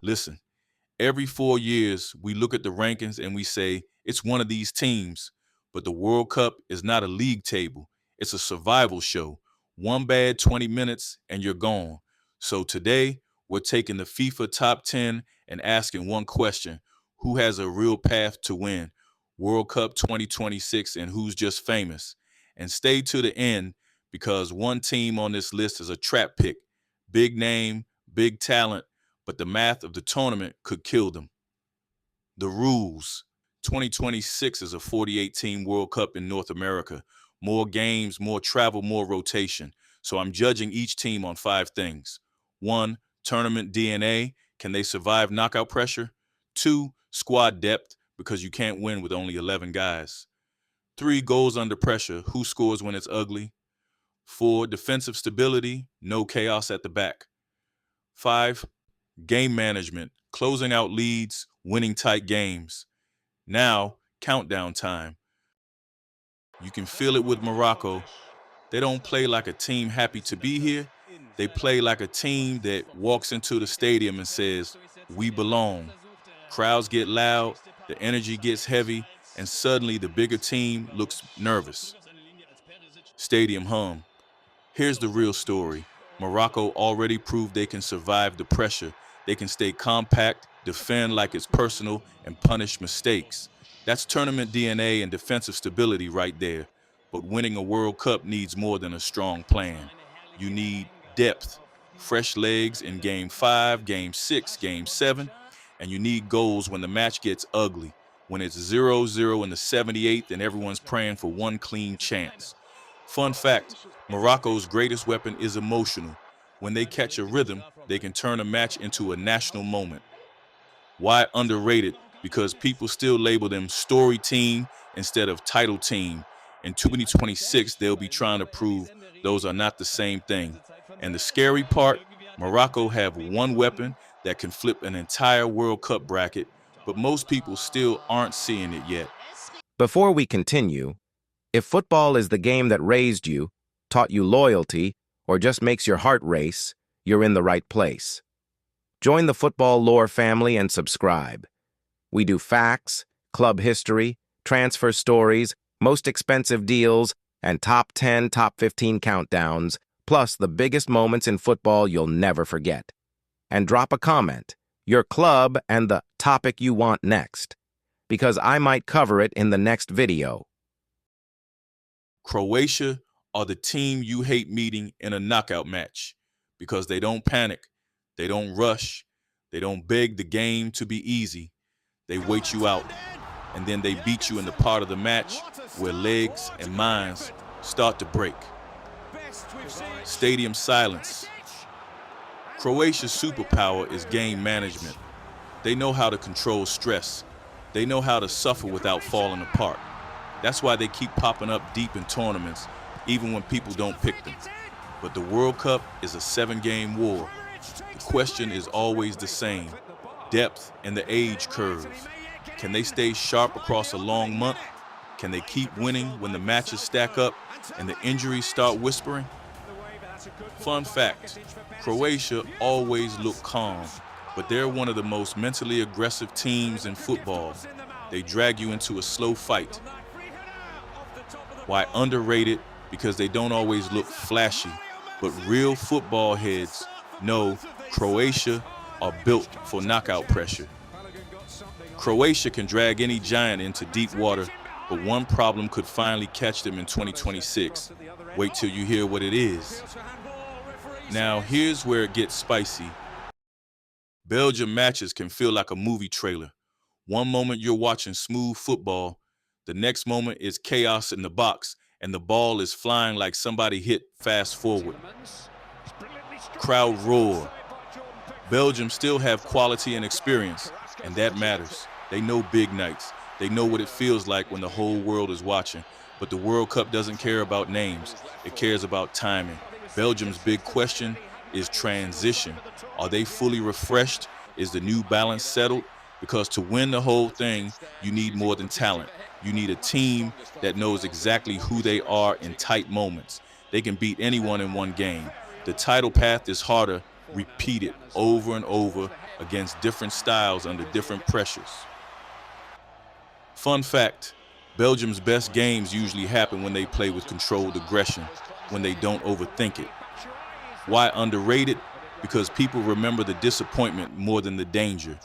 Listen, every 4 years, we look at the rankings and we say, it's one of these teams. But the World Cup is not a league table. It's a survival show. One bad 20 minutes and you're gone. So today, we're taking the FIFA top 10 and asking one question: who has a real path to win World Cup 2026 and who's just famous? And stay to the end, because one team on this list is a trap pick. Big name, big talent, but the math of the tournament could kill them. The rules: 2026 is a 48-team World Cup in North America. More games, more travel, more rotation. So I'm judging each team on 5 things. 1, tournament DNA. Can they survive knockout pressure? 2, squad depth, because you can't win with only 11 guys. 3, goals under pressure. Who scores when it's ugly? 4, defensive stability. No chaos at the back. 5, game management. Closing out leads, winning tight games. Now, countdown time. You can feel it with Morocco. They don't play like a team happy to be here. They play like a team that walks into the stadium and says, we belong. Crowds get loud, the energy gets heavy, and suddenly the bigger team looks nervous. Stadium hum. Here's the real story. Morocco already proved they can survive the pressure. They can stay compact, defend like it's personal, and punish mistakes. That's tournament DNA and defensive stability right there. But winning a World Cup needs more than a strong plan. You need depth, fresh legs in Game 5, Game 6, Game 7, and you need goals when the match gets ugly, when it's 0-0 in the 78th and everyone's praying for one clean chance. Fun fact, Morocco's greatest weapon is emotional. When they catch a rhythm, they can turn a match into a national moment. Why underrated? Because people still label them story team instead of title team. In 2026, they'll be trying to prove those are not the same thing. And the scary part, Morocco have one weapon that can flip an entire World Cup bracket, but most people still aren't seeing it yet. Before we continue, if football is the game that raised you, taught you loyalty, or just makes your heart race, you're in the right place. Join the Football Lore family and subscribe. We do facts, club history, transfer stories, most expensive deals, and top 10, top 15 countdowns, plus the biggest moments in football you'll never forget. And drop a comment, your club and the topic you want next, because I might cover it in the next video. Croatia are the team you hate meeting in a knockout match, because they don't panic, they don't rush, they don't beg the game to be easy. They wait you out, and then they beat you in the part of the match where legs and minds start to break. Stadium silence. Croatia's superpower is game management. They know how to control stress. They know how to suffer without falling apart. That's why they keep popping up deep in tournaments, even when people don't pick them. But the World Cup is a 7-game war. The question is always the same: depth and the age curve. Can they stay sharp across a long month? Can they keep winning when the matches stack up and the injuries start whispering? Fun fact, Croatia always look calm, but they're one of the most mentally aggressive teams in football. They drag you into a slow fight. Why underrated? Because they don't always look flashy, but real football heads know Croatia are built for knockout pressure. Croatia can drag any giant into deep water, but one problem could finally catch them in 2026. Wait till you hear what it is. Now, here's where it gets spicy. Belgium matches can feel like a movie trailer. One moment you're watching smooth football, the next moment is chaos in the box, and the ball is flying like somebody hit fast forward. Crowd roar. Belgium still have quality and experience, and that matters. They know big nights. They know what it feels like when the whole world is watching. But the World Cup doesn't care about names. It cares about timing. Belgium's big question is transition. Are they fully refreshed? Is the new balance settled? Because to win the whole thing, you need more than talent. You need a team that knows exactly who they are in tight moments. They can beat anyone in one game. The title path is harder, repeated over and over against different styles under different pressures. Fun fact, Belgium's best games usually happen when they play with controlled aggression, when they don't overthink it. Why underrated? Because people remember the disappointment more than the danger.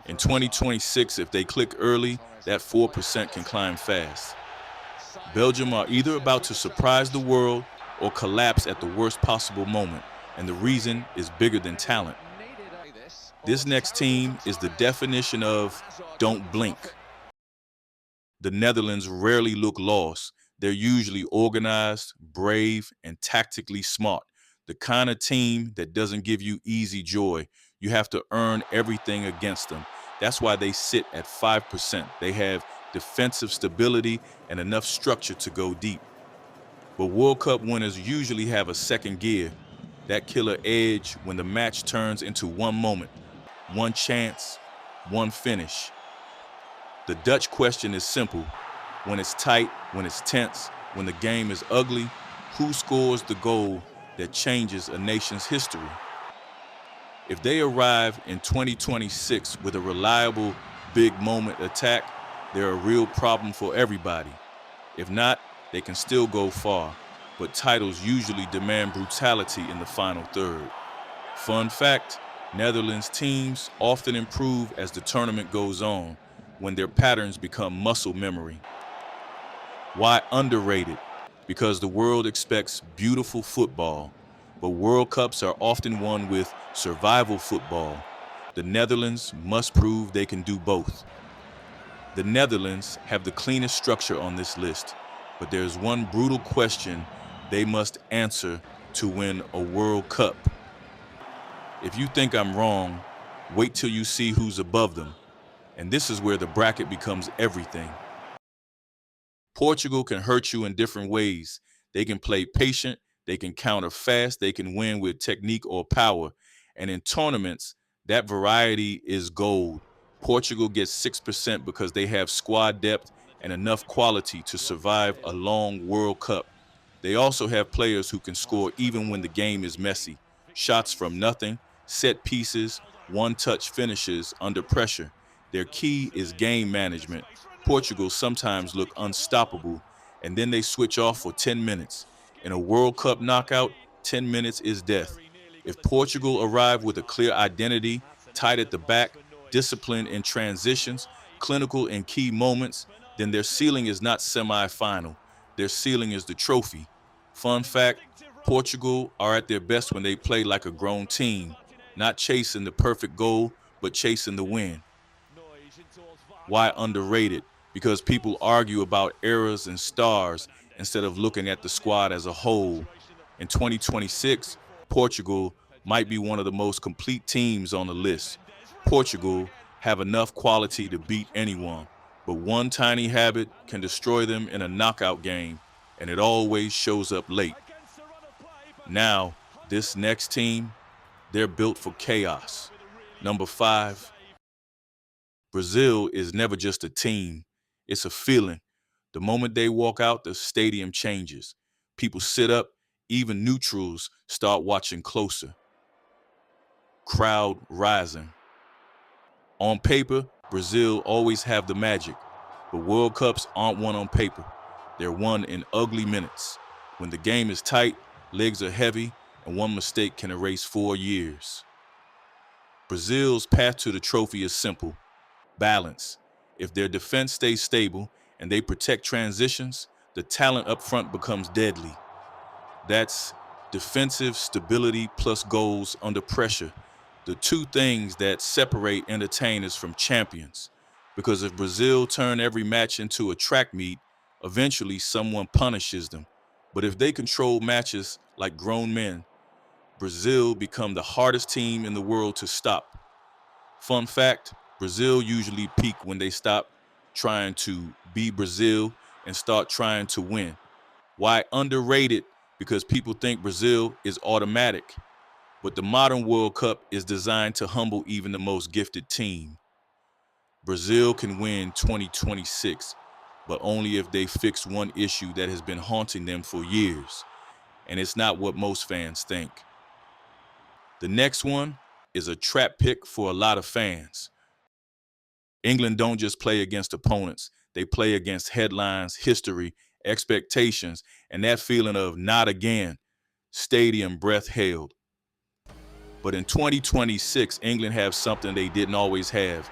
In 2026, if they click early, that 4% can climb fast. Belgium are either about to surprise the world or collapse at the worst possible moment, and the reason is bigger than talent. This next team is the definition of don't blink. The Netherlands rarely look lost. They're usually organized, brave, and tactically smart. The kind of team that doesn't give you easy joy. You have to earn everything against them. That's why they sit at 5%. They have defensive stability and enough structure to go deep. But World Cup winners usually have a second gear, that killer edge when the match turns into one moment, one chance, one finish. The Dutch question is simple. When it's tight, when it's tense, when the game is ugly, who scores the goal that changes a nation's history? If they arrive in 2026 with a reliable big moment attack, they're a real problem for everybody. If not, they can still go far, but titles usually demand brutality in the final third. Fun fact, Netherlands teams often improve as the tournament goes on, when their patterns become muscle memory. Why underrated? Because the world expects beautiful football, but World Cups are often won with survival football. The Netherlands must prove they can do both. The Netherlands have the cleanest structure on this list, but there's one brutal question they must answer to win a World Cup. If you think I'm wrong, wait till you see who's above them. And this is where the bracket becomes everything. Portugal can hurt you in different ways. They can play patient, they can counter fast, they can win with technique or power. And in tournaments, that variety is gold. Portugal gets 6% because they have squad depth and enough quality to survive a long World Cup. They also have players who can score even when the game is messy. Shots from nothing, set pieces, one-touch finishes under pressure. Their key is game management. Portugal sometimes look unstoppable, and then they switch off for 10 minutes. In a World Cup knockout, 10 minutes is death. If Portugal arrive with a clear identity, tight at the back, disciplined in transitions, clinical in key moments, then their ceiling is not semi-final. Their ceiling is the trophy. Fun fact, Portugal are at their best when they play like a grown team, not chasing the perfect goal, but chasing the win. Why underrated? Because people argue about eras and stars instead of looking at the squad as a whole. In 2026, Portugal might be one of the most complete teams on the list. Portugal have enough quality to beat anyone, but one tiny habit can destroy them in a knockout game, and it always shows up late. Now, this next team, they're built for chaos. Number 5, Brazil is never just a team, it's a feeling. The moment they walk out, the stadium changes. People sit up, even neutrals start watching closer. Crowd rising. On paper, Brazil always have the magic, but World Cups aren't won on paper. They're won in ugly minutes. When the game is tight, legs are heavy, and one mistake can erase 4 years. Brazil's path to the trophy is simple. Balance. If their defense stays stable and they protect transitions, the talent up front becomes deadly. That's defensive stability plus goals under pressure, the two things that separate entertainers from champions. Because if Brazil turn every match into a track meet, eventually someone punishes them. But if they control matches like grown men, Brazil become the hardest team in the world to stop. Fun fact, Brazil usually peak when they stop trying to be Brazil and start trying to win. Why underrated? Because people think Brazil is automatic, but the modern World Cup is designed to humble even the most gifted team. Brazil can win 2026, but only if they fix one issue that has been haunting them for years, and it's not what most fans think. The next one is a trap pick for a lot of fans. England don't just play against opponents. They play against headlines, history, expectations, and that feeling of not again, stadium breath held. But in 2026, England have something they didn't always have: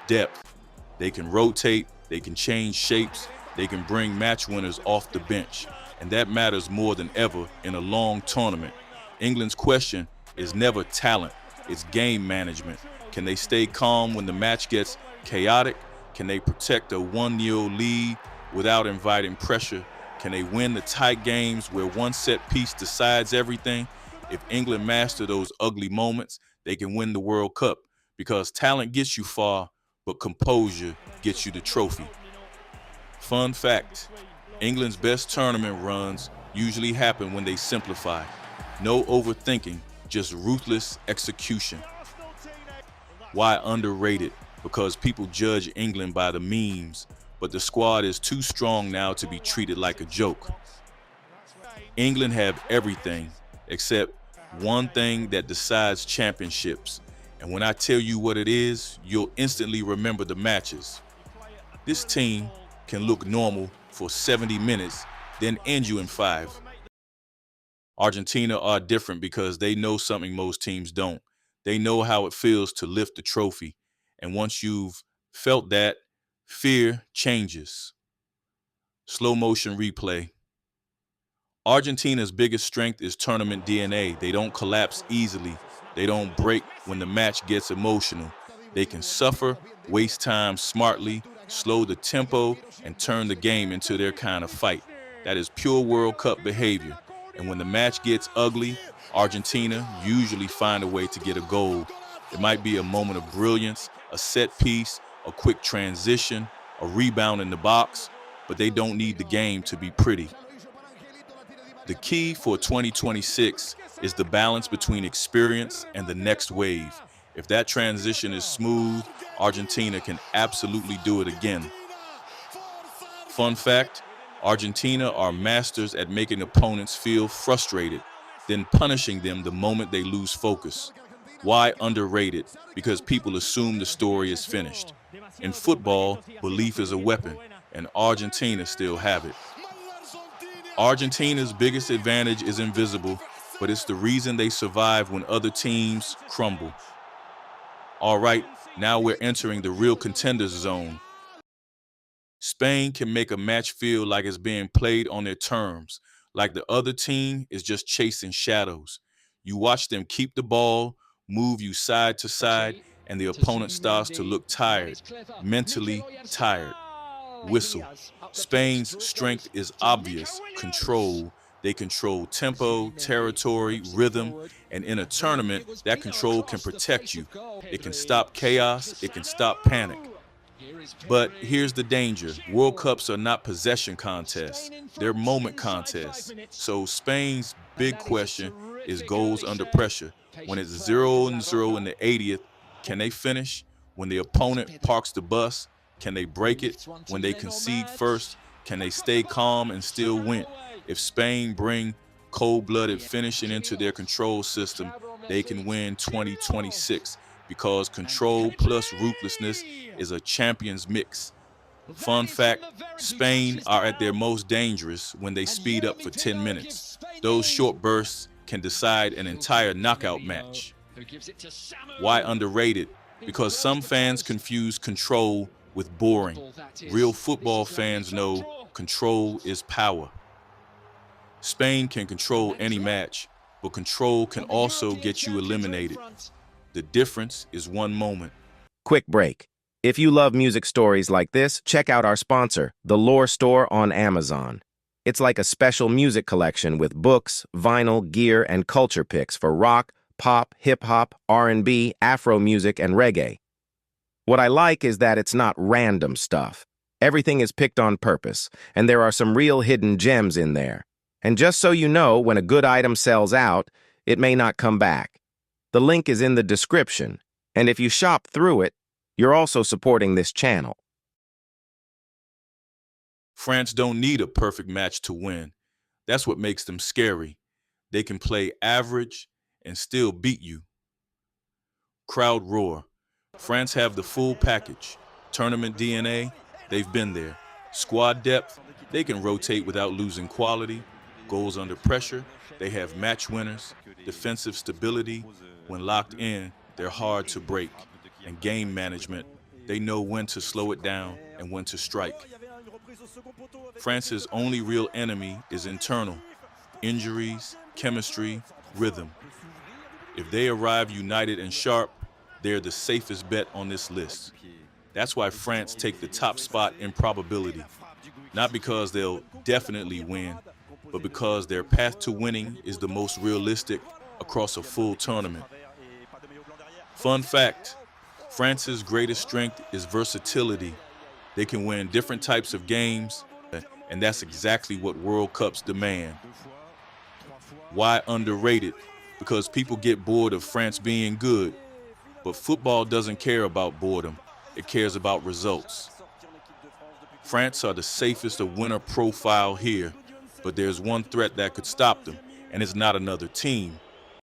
depth. They can rotate, they can change shapes, they can bring match winners off the bench. And that matters more than ever in a long tournament. England's question is never talent, it's game management. Can they stay calm when the match gets chaotic? Can they protect a 1-0 lead without inviting pressure? Can they win the tight games where one set piece decides everything? If England master those ugly moments, they can win the World Cup, because talent gets you far, but composure gets you the trophy. Fun fact, England's best tournament runs usually happen when they simplify. No overthinking, just ruthless execution. Why underrated? Because people judge England by the memes, but the squad is too strong now to be treated like a joke. England have everything except one thing that decides championships. And when I tell you what it is, you'll instantly remember the matches. This team can look normal for 70 minutes, then end you in 5. Argentina are different because they know something most teams don't. They know how it feels to lift the trophy. And once you've felt that, fear changes. Slow motion replay. Argentina's biggest strength is tournament DNA. They don't collapse easily. They don't break when the match gets emotional. They can suffer, waste time smartly, slow the tempo, and turn the game into their kind of fight. That is pure World Cup behavior. And when the match gets ugly, Argentina usually find a way to get a goal. It might be a moment of brilliance, a set piece, a quick transition, a rebound in the box, but they don't need the game to be pretty. The key for 2026 is the balance between experience and the next wave. If that transition is smooth, Argentina can absolutely do it again. Fun fact, Argentina are masters at making opponents feel frustrated, then punishing them the moment they lose focus. Why underrated? Because people assume the story is finished. In football, belief is a weapon, and Argentina still have it. Argentina's biggest advantage is invisible, but it's the reason they survive when other teams crumble. All right, now we're entering the real contenders zone. Spain can make a match feel like it's being played on their terms, like the other team is just chasing shadows. You watch them keep the ball, move you side to side, and the opponent starts to look tired, mentally tired. Whistle. Spain's strength is obvious: control. They control tempo, territory, rhythm, and in a tournament, that control can protect you. It can stop chaos, it can stop panic. But here's the danger. World Cups are not possession contests. They're moment contests. So Spain's big question is goals under pressure. When it's 0-0 in the 80th, can they finish? When the opponent parks the bus, can they break it? When they concede first, can they stay calm and still win? If Spain bring cold-blooded finishing into their control system, they can win 2026, because control plus ruthlessness is a champion's mix. Fun fact, Spain are at their most dangerous when they speed up for 10 minutes. Those short bursts can decide an entire knockout match. Why underrated? Because some fans confuse control with boring. Real football fans know control is power. Spain can control any match, but control can also get you eliminated. The difference is one moment. Quick break. If you love music stories like this, check out our sponsor, The Lore Store on Amazon. It's like a special music collection with books, vinyl, gear, and culture picks for rock, pop, hip-hop, R&B, Afro music, and reggae. What I like is that it's not random stuff. Everything is picked on purpose, and there are some real hidden gems in there. And just so you know, when a good item sells out, it may not come back. The link is in the description, and if you shop through it, you're also supporting this channel. France don't need a perfect match to win. That's what makes them scary. They can play average and still beat you. Crowd roar. France have the full package. Tournament DNA, they've been there. Squad depth, they can rotate without losing quality. Goals under pressure, they have match winners. Defensive stability, when locked in, they're hard to break. And game management, they know when to slow it down and when to strike. France's only real enemy is internal: injuries, chemistry, rhythm. If they arrive united and sharp, they're the safest bet on this list. That's why France take the top spot in probability. Not because they'll definitely win, but because their path to winning is the most realistic across a full tournament. Fun fact, France's greatest strength is versatility. They can win different types of games, and that's exactly what World Cups demand. Why underrated? Because people get bored of France being good, but football doesn't care about boredom. It cares about results. France are the safest of winner profile here, but there's one threat that could stop them, and it's not another team.